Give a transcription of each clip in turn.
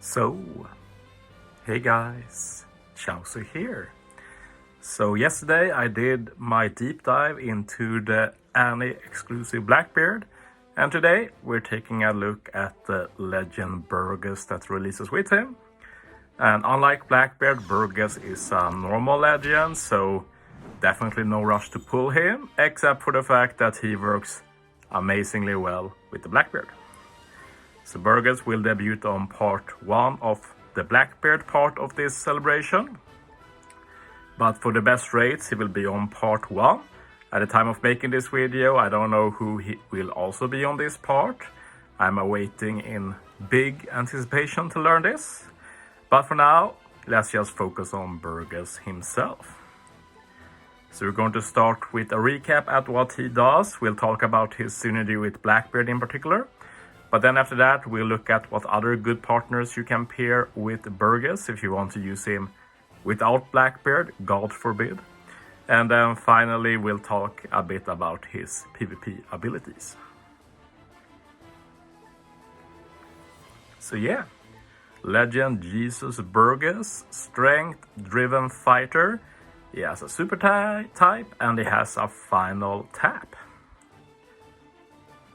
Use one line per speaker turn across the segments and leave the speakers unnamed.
So, hey guys, Chauzu here. So yesterday I did my deep dive into the Anni exclusive Blackbeard, and today we're taking a look at the legend Burgess that releases with him. And unlike Blackbeard, Burgess is a normal legend, so definitely no rush to pull him, except for the fact that he works amazingly well with the Blackbeard. So Burgess will debut on part 1 of the Blackbeard part of this celebration. But for the best rates, he will be on part 1. At the time of making this video, I don't know who he will also be on this part. I'm awaiting in big anticipation to learn this. But for now, let's just focus on Burgess himself. So we're going to start with a recap at what he does. We'll talk about his synergy with Blackbeard in particular. But then after that, we'll look at what other good partners you can pair with Burgess if you want to use him without Blackbeard, God forbid. And then finally, we'll talk a bit about his PvP abilities. So yeah, Legend Jesus Burgess, strength-driven fighter. He has a super type and he has a final tap.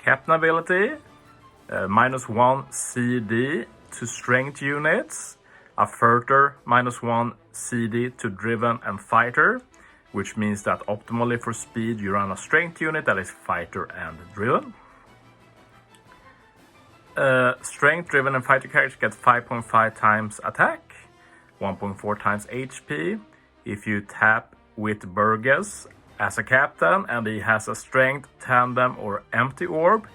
Captain ability. -1 CD to strength units, a further -1 CD to driven and fighter, which means that optimally for speed you run a strength unit that is fighter and driven. Strength, driven and fighter characters get 5.5 times attack, 1.4 times HP. If you tap with Burgess as a captain and he has a strength, tandem or empty orb,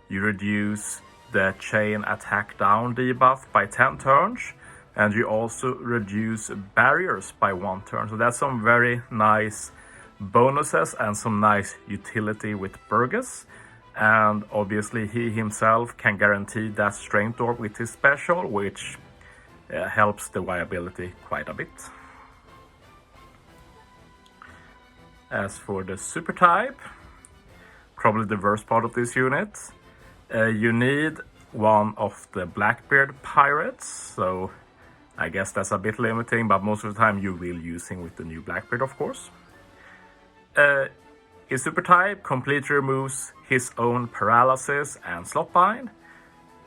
you reduce the chain attack down debuff by 10 turns, and you also reduce barriers by 1 turn. So that's some very nice bonuses and some nice utility with Burgess. And obviously he himself can guarantee that strength orb with his special, which helps the viability quite a bit. As for the super type, probably the worst part of this unit. You need one of the Blackbeard pirates, so I guess that's a bit limiting, but most of the time you will use him with the new Blackbeard, of course. His super type completely removes his own paralysis and slot bind,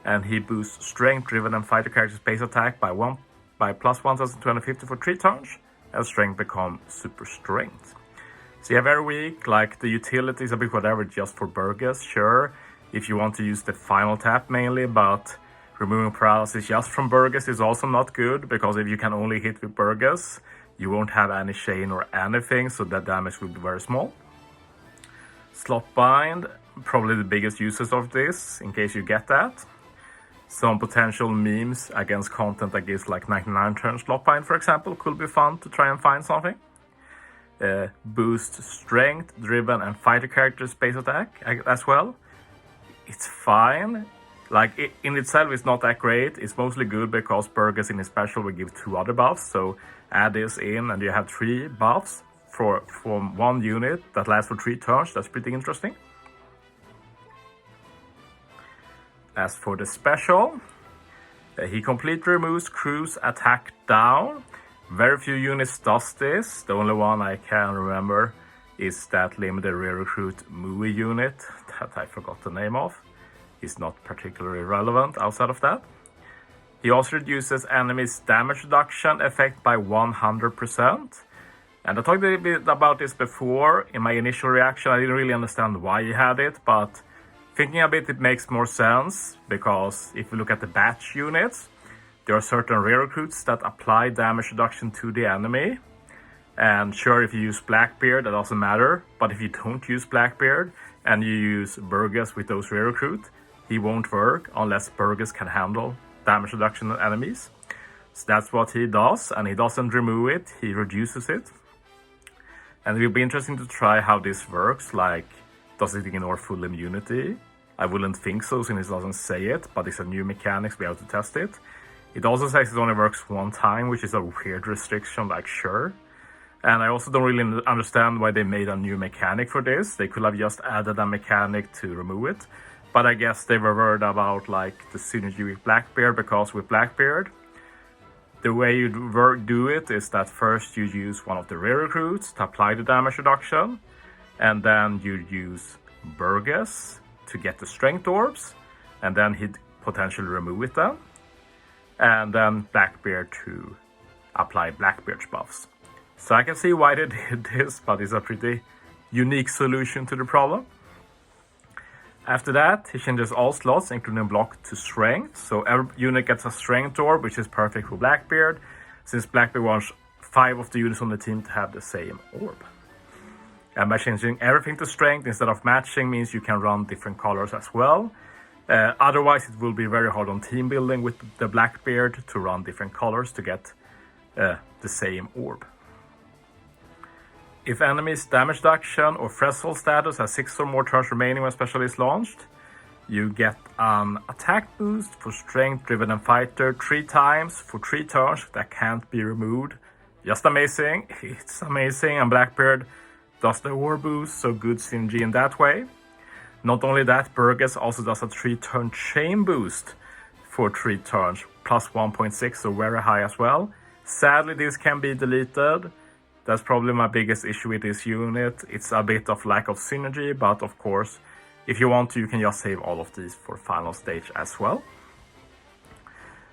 and he boosts strength, driven and fighter characters base attack by plus 1250 for 3 turns, and strength become super strength. So yeah, very weak, like the utility is a bit whatever just for Burgess, sure. If you want to use the final tap mainly, but removing paralysis just from Burgess is also not good, because if you can only hit with Burgess, you won't have any chain or anything, so that damage will be very small. Slot bind, probably the biggest uses of this, in case you get that. Some potential memes against content that gives like 99 turn slot bind, for example, could be fun to try and find something. Boost strength, driven and fighter characters base attack as well. It's fine. Like, in itself it's not that great. It's mostly good because Burgess in his special will give 2 other buffs. So add this in and you have 3 buffs from 1 unit that lasts for 3 turns. That's pretty interesting. As for the special, he completely removes crew's attack down. Very few units does this. The only one I can remember is that limited rare recruit movie unit that I forgot the name of. It's not particularly relevant outside of that. He also reduces enemies' damage reduction effect by 100%. And I talked a little bit about this before. In my initial reaction, I didn't really understand why he had it, but thinking a bit, it makes more sense, because if you look at the batch units, there are certain rare recruits that apply damage reduction to the enemy. And sure, if you use Blackbeard, that doesn't matter. But if you don't use Blackbeard and you use Burgess with those rare recruit, he won't work unless Burgess can handle damage reduction on enemies. So that's what he does, and he doesn't remove it, he reduces it. And it will be interesting to try how this works, like, does it ignore full immunity? I wouldn't think so, since it doesn't say it, but it's a new mechanic, so we have to test it. It also says it only works 1 time, which is a weird restriction, like, sure. And I also don't really understand why they made a new mechanic for this. They could have just added a mechanic to remove it. But I guess they were worried about like the synergy with Blackbeard, because with Blackbeard, the way you do it is that first you use one of the rare recruits to apply the damage reduction, and then you use Burgess to get the strength orbs, and then he'd potentially remove it then, and then Blackbeard to apply Blackbeard's buffs. So I can see why they did this, but it's a pretty unique solution to the problem. After that, he changes all slots, including block, to strength. So every unit gets a strength orb, which is perfect for Blackbeard, since Blackbeard wants 5 of the units on the team to have the same orb. And by changing everything to strength instead of matching means you can run different colors as well. Otherwise, it will be very hard on team building with the Blackbeard to run different colors to get the same orb. If enemies' damage reduction or threshold status has 6 or more turns remaining when special is launched, you get an attack boost for strength driven and fighter 3 times for 3 turns that can't be removed. Just amazing. It's amazing, and Blackbeard does the war boost, so good synergy in that way. Not only that, Burgess also does a 3-turn chain boost for 3 turns, plus 1.6, so very high as well. Sadly, this can be deleted. That's probably my biggest issue with this unit. It's a bit of lack of synergy, but of course, if you want to, you can just save all of these for final stage as well.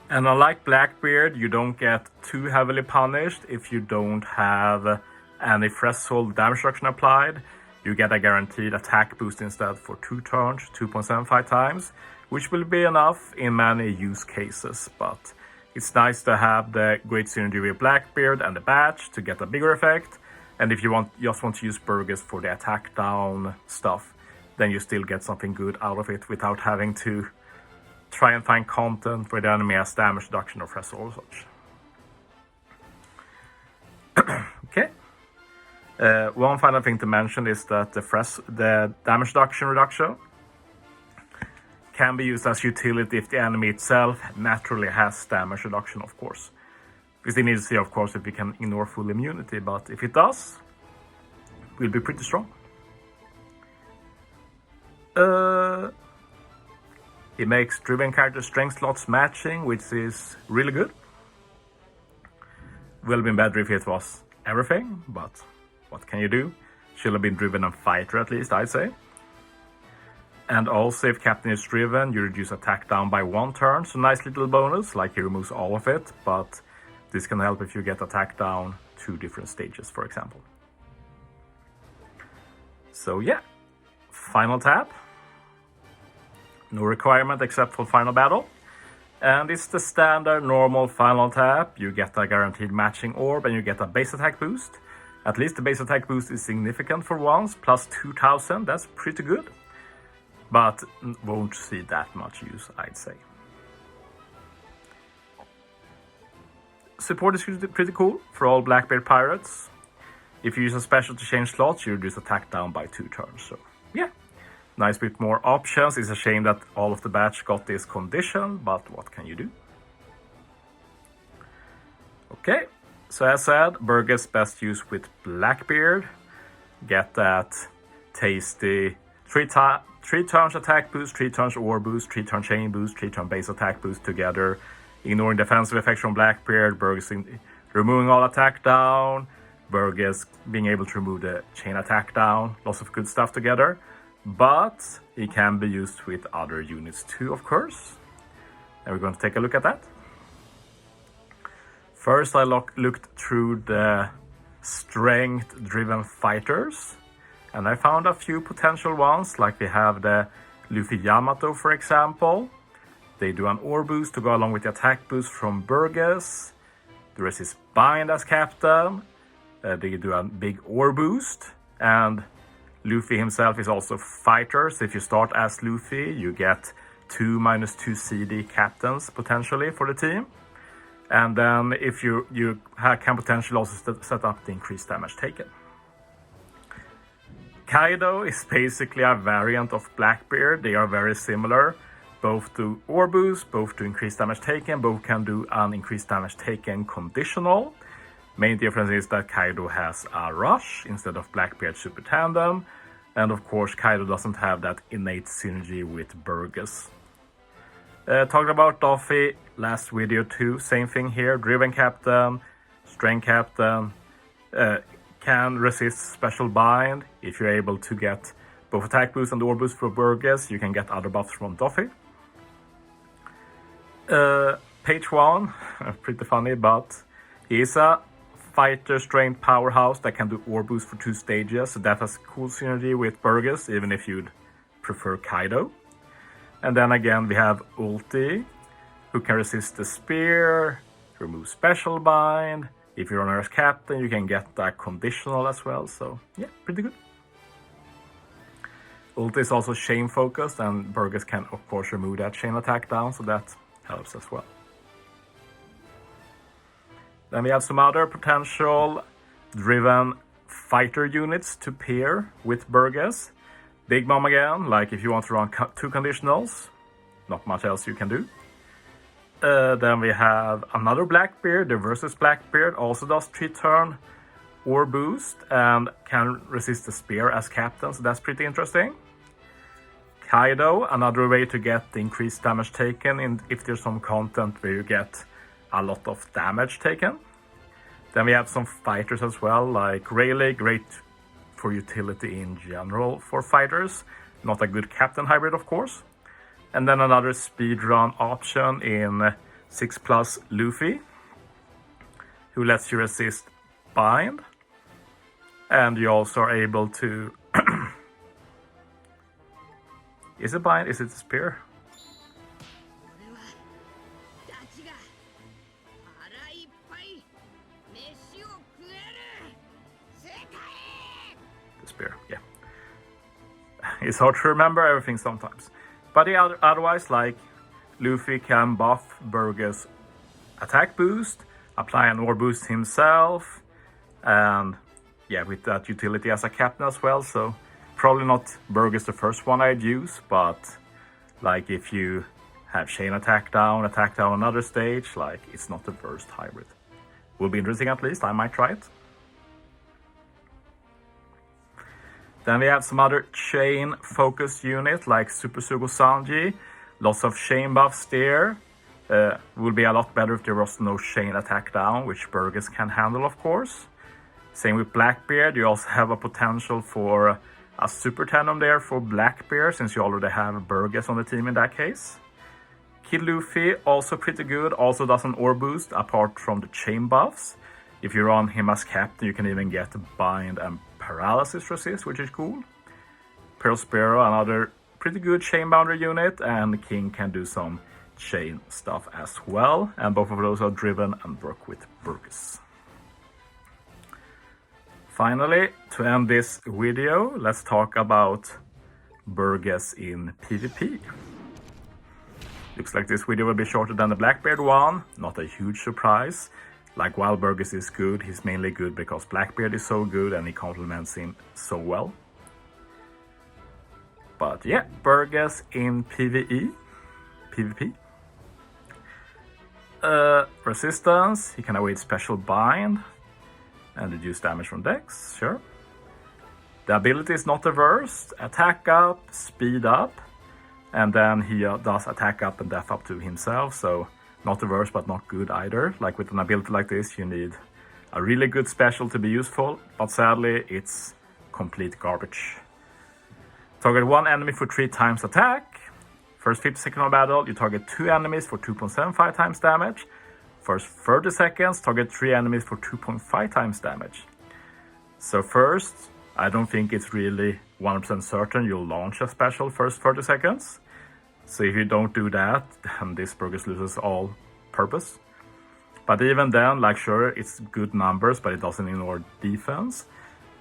And unlike Blackbeard, you don't get too heavily punished if you don't have any threshold damage reduction applied. You get a guaranteed attack boost instead for 2 turns, 2.75 times, which will be enough in many use cases, but it's nice to have the great synergy with Blackbeard and the badge to get a bigger effect. And if you just want to use Burgess for the attack down stuff, then you still get something good out of it without having to try and find content where the enemy has damage reduction or threshold or such. Okay. One final thing to mention is that the damage reduction can be used as utility if the enemy itself naturally has damage reduction, of course. We still need to see, of course, if we can ignore full immunity, but if it does, we'll be pretty strong. He makes driven character strength slots matching, which is really good. Would have been better if it was everything, but what can you do? Should have been driven and fighter at least, I'd say. And also, if Captain is driven, you reduce attack down by 1 turn. So nice little bonus, like he removes all of it. But this can help if you get attack down 2 different stages, for example. So yeah, final tap. No requirement except for final battle. And it's the standard normal final tap. You get a guaranteed matching orb and you get a base attack boost. At least the base attack boost is significant for once, plus 2000. That's pretty good. But won't see that much use, I'd say. Support is pretty cool for all Blackbeard pirates. If you use a special to change slots, you reduce attack down by 2 turns. So yeah, nice bit more options. It's a shame that all of the batch got this condition, but what can you do? Okay, so as said, Burgess best used with Blackbeard. Get that tasty 3 turns attack boost, 3 turns war boost, 3 turn chain boost, 3 turn base attack boost together. Ignoring defensive effects from Blackbeard, Burgess removing all attack down, Burgess being able to remove the chain attack down. Lots of good stuff together. But it can be used with other units too, of course. And we're going to take a look at that. First, I looked through the strength-driven fighters. And I found a few potential ones, like we have the Luffy Yamato, for example. They do an ore boost to go along with the attack boost from Burgess. There is his bind as captain. They do a big ore boost. And Luffy himself is also fighter, so if you start as Luffy, you get 2 -2 CD captains potentially for the team. And then if you can potentially also set up the increased damage taken. Kaido is basically a variant of Blackbeard. They are very similar, both do ore boost, both do increased damage taken, both can do an increased damage taken conditional. Main difference is that Kaido has a rush instead of Blackbeard's super tandem, And of course, Kaido doesn't have that innate synergy with Burgess. Talking about Duffy, last video too, same thing here. Driven Captain, Strength Captain, can resist special bind. If you're able to get both attack boost and ore boost for Burgess, you can get other buffs from Duffy. Page 1, pretty funny, but he is a fighter strength powerhouse that can do ore boost for 2 stages, so that has cool synergy with Burgess, even if you'd prefer Kaido. And then again we have Ulti, who can resist the spear, remove special bind. If you're on Earth Captain, you can get that conditional as well, so yeah, pretty good. Ulti is also chain focused, and Burgess can of course remove that chain attack down, so that helps as well. Then we have some other potential driven fighter units to pair with Burgess. Big Mom again, like if you want to run 2 conditionals, not much else you can do. Then we have another Blackbeard, the Versus Blackbeard, also does 3-turn ore boost and can resist the spear as captain, so that's pretty interesting. Kaido, another way to get the increased damage taken if there's some content where you get a lot of damage taken. Then we have some fighters as well, like Rayleigh, great for utility in general for fighters. Not a good captain hybrid, of course. And then another speedrun option in 6+ Luffy, who lets you resist bind. And you also are able to... Is it bind? Is it spear? The spear, yeah. It's hard to remember everything sometimes. But yeah, otherwise, like, Luffy can buff Burgess attack boost, apply an ore boost himself, and yeah, with that utility as a captain as well, so probably not Burgess the first one I'd use, but like if you have chain attack down another stage, like it's not the worst hybrid. Will be interesting at least, I might try it. Then we have some other chain focused unit like Super Sugo Sanji. Lots of chain buffs there. Would be a lot better if there was no chain attack down, which Burgess can handle of course. Same with Blackbeard, you also have a potential for a super tandem there for Blackbeard, since you already have Burgess on the team in that case. Kid Luffy, also pretty good, also does an ore boost apart from the chain buffs. If you run him as captain, you can even get bind and paralysis resist, which is cool. Pearl Sparrow, another pretty good chain boundary unit, and King can do some chain stuff as well. And both of those are driven and work with Burgess. Finally, to end this video, let's talk about Burgess in PvP. Looks like this video will be shorter than the Blackbeard one, not a huge surprise. Like while Burgess is good, he's mainly good because Blackbeard is so good and he complements him so well. But yeah, Burgess in PvP. Resistance, he can avoid special bind and reduce damage from decks, sure. The ability is not the worst. Attack up, speed up, and then he does attack up and death up to himself, so not the worst but not good either. Like with an ability like this, you need a really good special to be useful, but sadly it's complete garbage. Target 1 enemy for 3 times attack. First 50 seconds of battle, you target 2 enemies for 2.75 times damage. First 30 seconds, target 3 enemies for 2.5 times damage. So first, I don't think it's really 100% certain you'll launch a special first 30 seconds. So if you don't do that, then this Burgess loses all purpose. But even then, like sure, it's good numbers, but it doesn't ignore defense.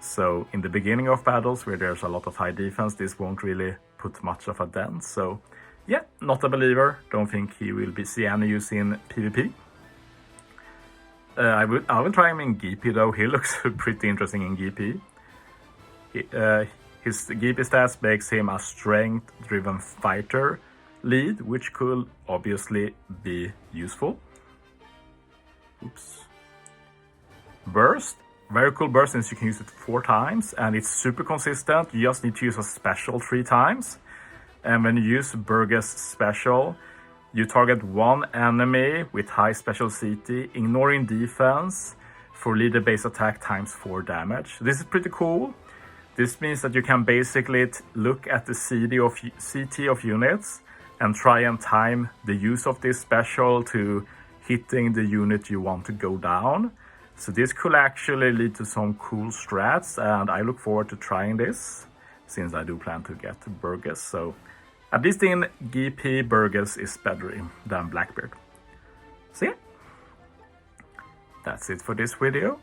So in the beginning of battles where there's a lot of high defense, this won't really put much of a dent. So yeah, not a believer. Don't think he will see any use in PvP. I will try him in GP though. He looks pretty interesting in GP. His GP stats makes him a strength-driven fighter lead, which could obviously be useful. Oops. Burst, Very cool burst since you can use it 4 times and it's super consistent. You just need to use a special 3 times. And when you use Burgess special, you target one enemy with high special CT, ignoring defense for leader base attack times 4 damage. This is pretty cool. This means that you can basically look at the CT of units and try and time the use of this special to hitting the unit you want to go down. So this could actually lead to some cool strats, and I look forward to trying this since I do plan to get Burgess. So at least in GP, Burgess is better than Blackbeard. So yeah, that's it for this video.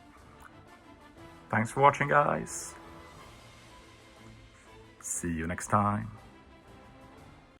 Thanks for watching, guys. See you next time.